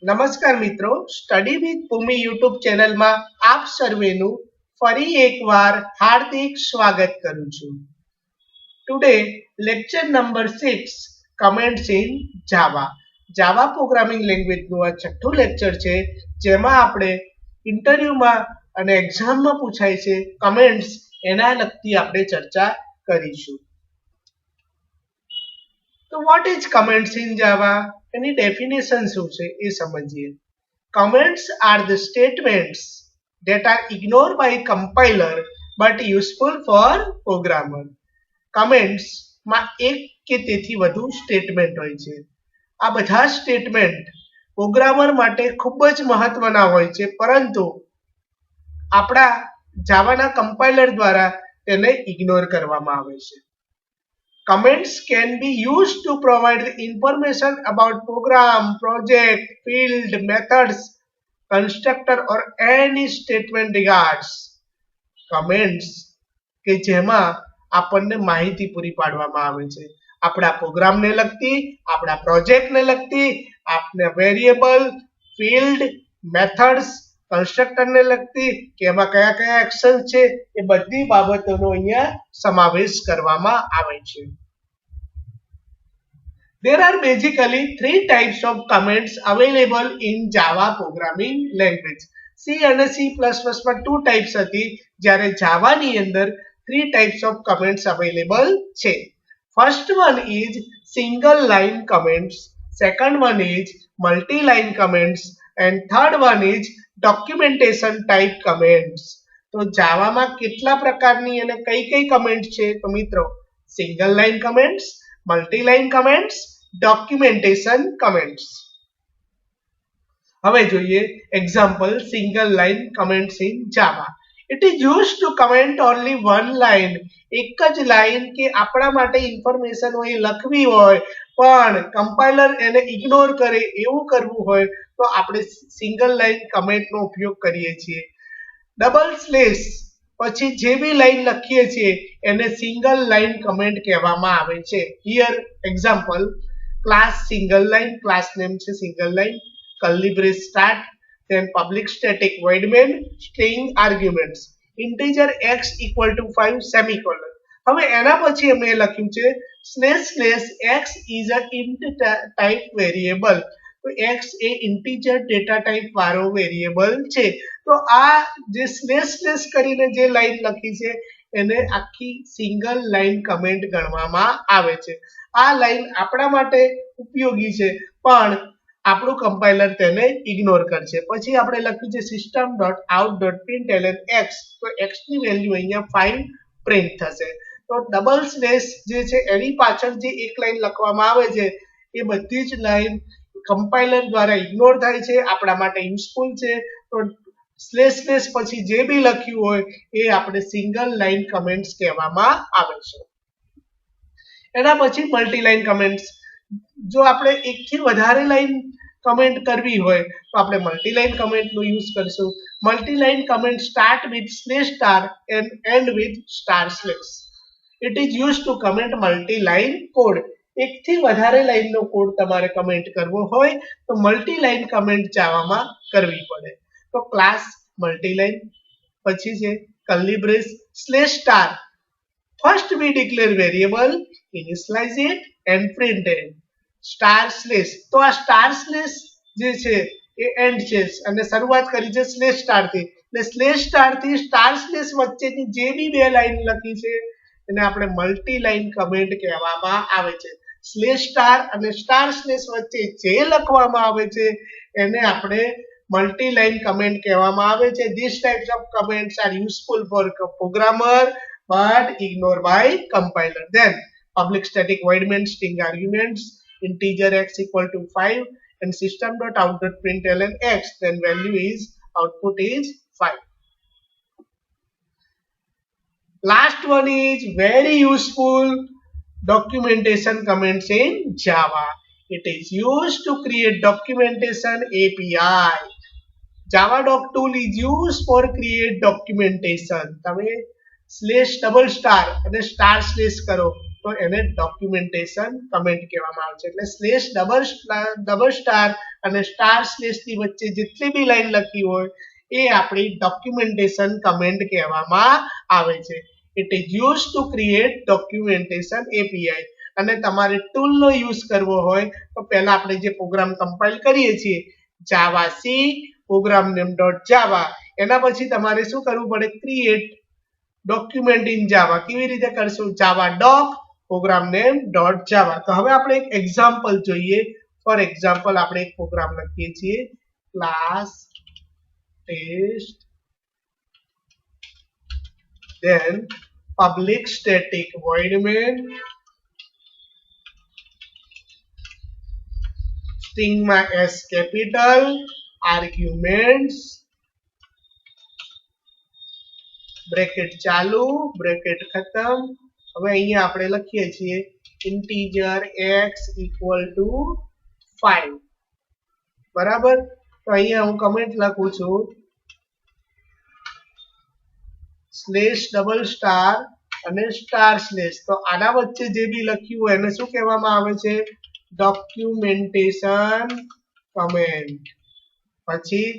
નમસ્કાર મિત્રો, study with Bhumi YouTube ચેનલમાં આપ સર્વેનું ફરી એકવાર હાર્દિક સ્વાગત કરું છું. Today lecture number 6 comments in Java. Java programming લેંગ્વેજનું આ છઠ્ઠું લેક્ચર છે, જેમાં આપણે ઇન્ટરવ્યુમાં અને એક્ઝામમાં પૂછાય છે કમેન્ટ્સ, એના લગતી આપણે ચર્ચા કરીશું. તો what is comments in Java? Any definition શું છે એ સમજીએ. Comments are the statements that are ignored by compiler but useful for programmer. Comments માં એક કે તેથી વધુ સ્ટેટમેન્ટ હોય છે. આ બધા સ્ટેટમેન્ટ પ્રોગ્રામર માટે ખૂબ જ મહત્વના હોય છે, પરંતુ આપણા જાવાના કમ્પાઇલર દ્વારા તેને ઇગ્નોર કરવામાં આવે છે. Comments can be used to provide information about program, project, field, methods, constructor or any statement regards. Comments કે જેમાં આપણને માહિતી પૂરી પાડવામાં આવે છે આપણા પ્રોગ્રામને લગતી, આપણા પ્રોજેક્ટને લગતી, આપણા વેરિયેબલ, ફિલ્ડ, મેથડ્સ, કન્સ્ટ્રક્ટરને લગતી કે એમાં કયા કયા એક્શન છે એ બધી બાબતોનો અહીંયા સમાવેશ કરવામાં આવે છે. There are basically three types of comments available in Java programming language. C અને C++ માં two types હતી, જ્યારે Java ની અંદર three types of comments available છે. First one is single line comments, second one is multi-line comments and third one is documentation type comments. તો જાવામાં કેટલા પ્રકારની અને કઈ કમેન્ટ છે? તો મિત્રો single line comments, multi-line comments, documentation comments. હવે જોઈએ example single line comments in Java. It is used to comment only one line. એક જ લાઈન કે આપણા માટે ઇન્ફોર્મેશન હોય લખવી હોય પણ કમ્પાઇલર એને ઇગ્નોર કરે એવું કરવું હોય તો આપણે સિંગલ લાઈન કમેન્ટનો ઉપયોગ કરીએ છીએ. ડબલ સ્લેશ પછી જે બી લાઈન લખીએ છીએ એને સિંગલ લાઈન કમેન્ટ કહેવામાં આવે છે. Here example class single line, class name છે single line, curly brace start, then public static void main, string arguments, integer x equal to 5 semicolon. હવે એના પછી અમે લખ્યું છે slash slash x is a int type variable. તો x એ integer data type વાળો variable છે. તો આ જે સ્લેશ સ્લેશ કરીને જે લાઈન લખી છે એને આખી સિંગલ લાઈન કમેન્ટ ગણવામાં આવે છે. આ લાઈન આપણા માટે ઉપયોગી છે પણ આપણું કમ્પાઇલર તેને ઇગ્નોર કરશે. પછી આપણે લખ્યું છે system.out.println x, તો x ની વેલ્યુ અહીંયા 5 પ્રિન્ટ થશે. તો ડબલ સ્લેશ જે છે એની પાછળ જે એક લાઈન લખવામાં આવે છે એ બધી જ લાઈન કમ્પાઇલર દ્વારા ઇગ્નોર થાય છે, આપણા માટે યુઝફુલ છે. તો સ્લેશ સ્લેશ પછી જે બી લખ્યું હોય એ આપણે સિંગલ લાઈન કમેન્ટ્સ કહેવામાં આવે છે. એના પછી મલ્ટી લાઈન કમેન્ટ્સ. જો આપણે એકથી વધારે લાઈન કમેન્ટ કરવી હોય તો આપણે મલ્ટી લાઈન કમેન્ટનો યુઝ કરશું. Multi line comment start with slash star and and with star slash. It is use to comment multi line code. એકથી વધારે લાઈનનો કોડ તમારે કમેન્ટ કરવો હોય તો મલ્ટી લાઈન કમેન્ટ જાવામાં કરવી પડે. તો ક્લાસ મલ્ટી લાઈન, પછી છે curly બ્રેસ slash star. First we declare variable, initialize it and print it. Star slash. તો આ સ્ટાર સ્લેશ જે છે એ એન્ડ છે અને શરૂઆત કરી છે સ્લેશ સ્ટાર થી. એટલે સ્લેશ સ્ટાર થી સ્ટાર સ્લેશ વચ્ચેની જે બી બે લાઈન લખી છે એને આપણે મલ્ટી લાઈન કમેન્ટ કહેવામાં આવે છે. સ્લેશ સ્ટાર અને સ્ટાર સ્લેશ વચ્ચે જે લખવામાં આવે છે એને આપણે મલ્ટી લાઈન કમેન્ટ કહેવામાં આવે છે. These types of comments are useful for programmer but ignored by compiler. Then public static void main, string arguments, integer x equal to 5 and system.out.println x, then value is output is 5. Last one is very useful, documentation comments in Java. It is used to create documentation API. Java doc tool is used for create documentation. તમે slash double star અને star slash કરો તો એને documentation comment કહેવામાં આવે છે. એટલે slash double star અને સ્ટાર સ્લેશ ની વચ્ચે જેટલી બી લાઈન લખી હોય એ આપણી ડોક્યુમેન્ટેશન કમેન્ટ કહેવામાં આવે છે. It is use to create documentation API. અને તમારે ટૂલનો યુઝ કરવો હોય તો પહેલા આપણે જે પ્રોગ્રામ કમ્પાઇલ કરીએ છીએ જાવા સી પ્રોગ્રામ નેમ ડોટ જાવા, એના પછી તમારે શું કરવું પડે, ક્રિએટ ડોક્યુમેન્ટ ઇન જાવા. કેવી રીતે કરશું, જાવા ડોક પ્રોગ્રામ નેમ ડોટ જાવા. તો હવે આપણે એક એક્ઝામ્પલ જોઈએ. ફોર એક્ઝામ્પલ આપણે એક પ્રોગ્રામ લખીએ છીએ class test then public static void main string માં s capital arguments બ્રેકેટ ચાલુ બ્રેકેટ ખતમ. હવે અહીંયા આપણે લખીએ છીએ integer x equal to 5. બરાબર. તો અહીંયા હું કમેન્ટ લખું છું સ્લેશ ડબલ સ્ટાર અને સ્ટાર સ્લેશ. તો આના વચ્ચે જે બી લખ્યું હોય એને શું કહેવામાં આવે છે, ડોક્યુમેન્ટેશન કમેન્ટ. પછી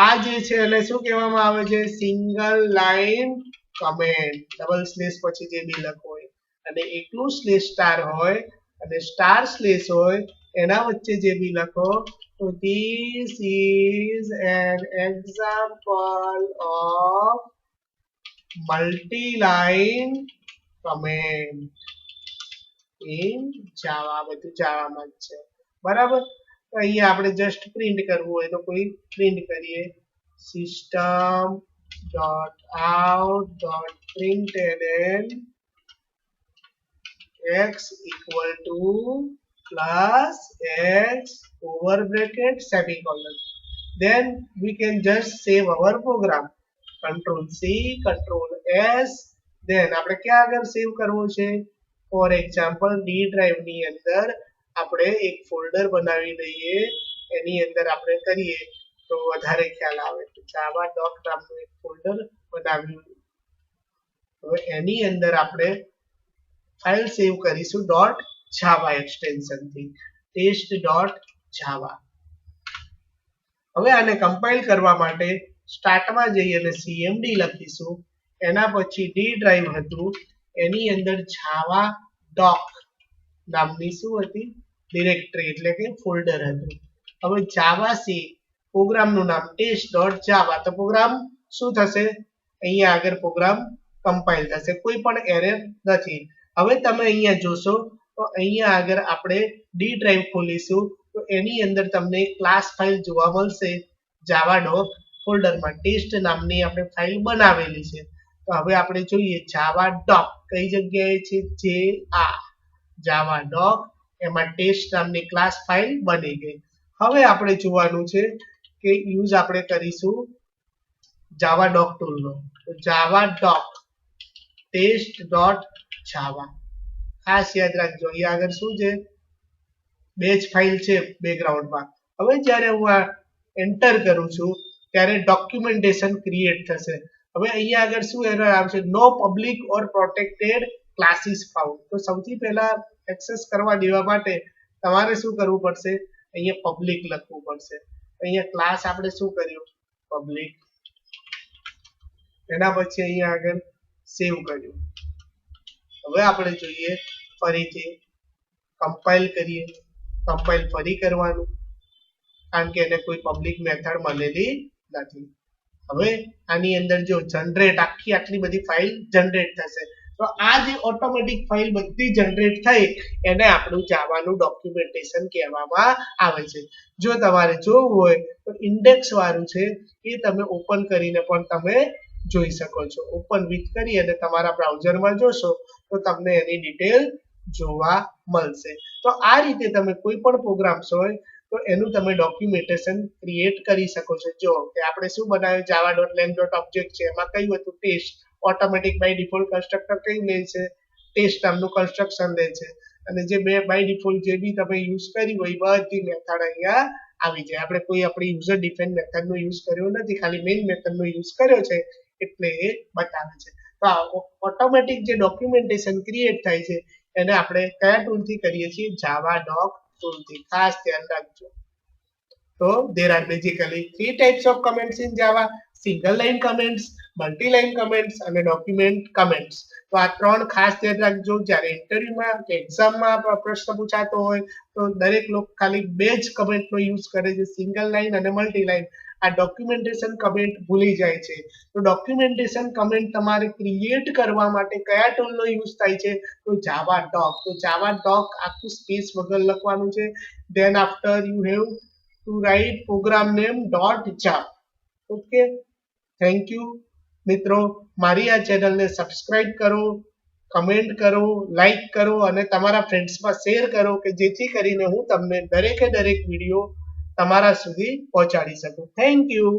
આ જે છે એને શું કહેવામાં આવે છે, single line comment. Double slash પછી જે બી લખો હોય અને એકલું સ્લેશ સ્ટાર હોય અને સ્ટાર સ્લેશ હોય એના વચ્ચે જે બી લખો. So this is an example of multi-line comment in Java. બધું જાવામાં જ છે. બરાબર. તો અહીંયા આપણે જસ્ટ પ્રિન્ટ કરવું હોય તો કોઈ પ્રિન્ટ કરીએ system dot out dot println x equal to plus x over bracket semicolon. Then we can just save our program. Control C, Control S. Then આપણે ક્યાં આગળ સેવ કરવો છે, ફોર એક્ઝામ્પલ ડી ડ્રાઈવ ની અંદર આપણે એક ફોલ્ડર બનાવી દઈએ, એની અંદર આપણે કરીએ તો વધારે ખ્યાલ આવે. જાવા ડોક નામનું એક ફોલ્ડર બનાવ્યું. હવે એની અંદર આપણે ફાઇલ સેવ કરીશું ડોટ જાવા એક્સટેન્શન થી test.java. હવે આને કમ્પાઇલ કરવા માટે સ્ટાર્ટમાં જઈ અને cmd લખીશું. એના પછી ડી ડ્રાઈવ હતું એની અંદર જાવા ડોક નામની શું હતી, ડિરેક્ટરી એટલે કે ફોલ્ડર હતું. હવે જાવા સી પ્રોગ્રામનું નામ test.java. તો પ્રોગ્રામ શું થશે, અહીંયા આગળ પ્રોગ્રામ કમ્પાઇલ થશે, કોઈ પણ એરર નથી. હવે તમે અહીંયા જોશો તો અહીંયા આગળ આપણે ડી ડ્રાઈવ ખોલીશું તો એની અંદર તમને ક્લાસ ફાઇલ જોવા મળશે જાવા ડોક ફોલ્ડરમાં. ટેસ્ટ નામની આપણે ફાઇલ બનાવેલી છે. તો હવે આપણે જોઈએ જાવા ડોક કઈ જગ્યાએ છે, જે આ જાવા ડોક એમાં ટેસ્ટ નામની ક્લાસ ફાઇલ બની ગઈ. હવે આપણે જોવાનું છે કે યુઝ આપણે કરીશું જાવા ડોક ટૂલનો. તો જાવા ડોક test.java. ખાસ યાદ રાખજો અહીંયા આગળ શું છે, બેચ ફાઇલ છે બેકગ્રાઉન્ડમાં. હવે જ્યારે હું આ એન્ટર કરું છું ત્યારે ડોક્યુમેન્ટેશન ક્રિએટ થશે. હવે અહીંયા આગળ શું એરર આવશે, નો પબ્લિક ઓર પ્રોટેક્ટેડ ક્લાસીસ ફાઉન્ડ. તો સૌથી પહેલા એક્સેસ કરવા દેવા માટે તમારે શું કરવું પડશે, અહીંયા પબ્લિક લખવું પડશે. અહીંયા ક્લાસ આપણે શું કર્યું, પબ્લિક. એના પછી અહીંયા આગળ સેવ કર્યું. હવે આપણે જોઈએ ફરીથી કમ્પાઇલ કરીએ. કમ્પાઇલ ફરી કરવાનું કારણ કે એને કોઈ પબ્લિક મેથડ મળેલી નથી. હવે આની અંદર જો જનરેટ આટલી બધી ફાઇલ જનરેટ થશે. તો આ જે ઓટોમેટિક ફાઇલ બધી જનરેટ થઈ એને આપણું જાવાનું ડોક્યુમેન્ટેશન કહેવામાં આવે છે. જો તમારે જોવું હોય તો ઇન્ડેક્સ વાળું છે એ તમે ઓપન કરીને પણ તમે જોઈ શકો છો. ઓપન વિથ કરી અને તમારા બ્રાઉઝરમાં જોશો તો તમને એની ડિટેલ જોવા મળશે. તો આ રીતે તમે કોઈ પણ પ્રોગ્રામ્સ હોય તો એનું તમે ડોક્યુમેન્ટેશન ક્રિએટ કરી શકો છો. જો કે આપણે શું બનાવ્યું, java.len.object છે, એમાં કયું હતું, test. Automatic by default constructor કઈ લે છે, ટેસ્ટ નામનું કન્સ્ટ્રક્શન લે છે. અને જે બે બાય ડિફોલ્ટ જે બી તમે યુઝ કરી હોય બધી મેથડ અહીંયા આવી જાય. આપણે કોઈ આપણી યુઝર ડિફાઇન મેથડનો યુઝ કર્યો નથી, ખાલી મેઇન મેથડનો યુઝ કર્યો છે એટલે એ બતાવે છે. તો આ ઓટોમેટિક જે ડોક્યુમેન્ટેશન ક્રિએટ થાય છે એને આપણે કયા ટૂલથી કરીએ છીએ, જાવા ડોક ભૂલથી ખાસ ધ્યાન રાખજો. So there are basically three types of comments in Java: single line comments, multi-line comments અને document comments. તો આ ત્રણ ખાસ ધ્યાન રાખજો. જ્યારે ઇન્ટરવ્યુમાં કે એક્ઝામમાં પ્રશ્ન પૂછાતો હોય તો દરેક લોકો ખાલી બે જ કમેન્ટનો યુઝ કરે છે, સિંગલ લાઈન અને મલ્ટી લાઈન. આ ડોક્યુમેન્ટેશન કમેન્ટ ભૂલી જાય છે. તો ડોક્યુમેન્ટેશન કમેન્ટ તમારે ક્રિએટ કરવા માટે કયા ટૂલનો યુઝ થાય છે? તો જાવા ડોક. તો જાવા ડોક આખું સ્પેસ વગર લખવાનું છે. Than after you have to write program name .java. Okay, thank you મિત્રો. મારી આ ચેનલને સબસ્ક્રાઇબ કરો, કમેન્ટ કરો, લાઈક કરો અને તમારા ફ્રેન્ડ્સમાં શેર કરો કે જેથી કરીને હું તમને દરેકે દરેક વિડીયો તમારા સુધી પહોંચાડી શકું. Thank you.